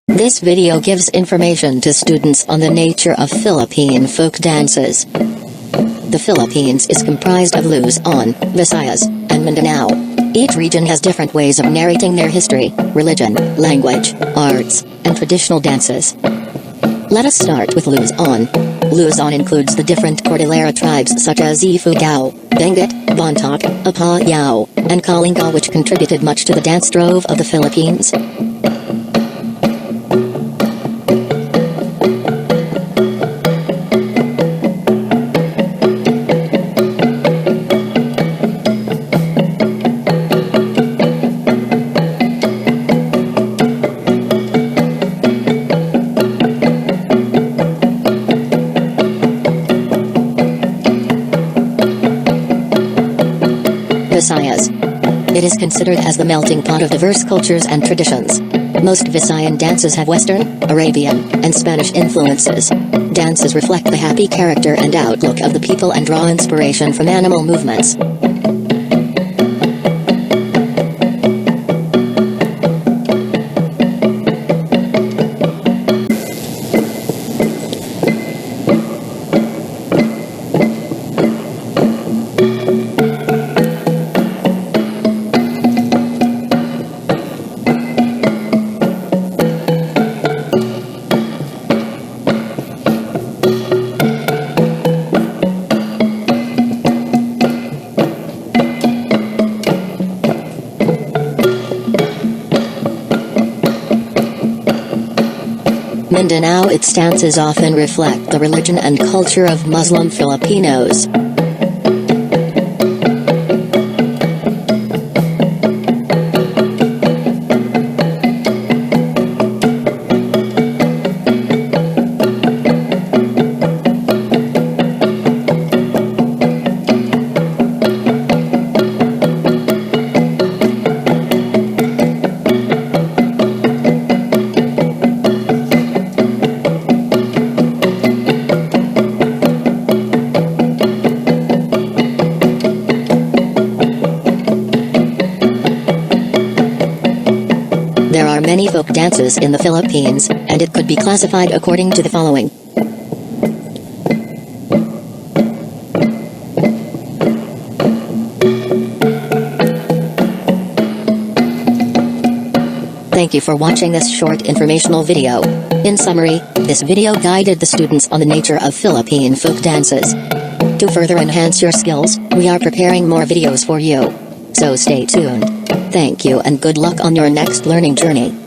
This video gives information to students on the nature of Philippine folk dances. The Philippines is comprised of Luzon, Visayas, and Mindanao. Each region has different ways of narrating their history, religion, language, arts, and traditional dances. Let us start with Luzon. Luzon includes the different Cordillera tribes such as Ifugao, Benguet, Bontoc, Apayao, and Kalinga, which contributed much to the dance trove of the Philippines. Visayas. It is considered as the melting pot of diverse cultures and traditions. Most Visayan dances have Western, Arabian, and Spanish influences. Dances reflect the happy character and outlook of the people and draw inspiration from animal movements. Mindanao. Its dances often reflect the religion and culture of Muslim Filipinos. There are many folk dances in the Philippines, and it could be classified according to the following. Thank you for watching this short informational video. In summary, this video guided the students on the nature of Philippine folk dances. To further enhance your skills, we are preparing more videos for you. So stay tuned. Thank you and good luck on your next learning journey.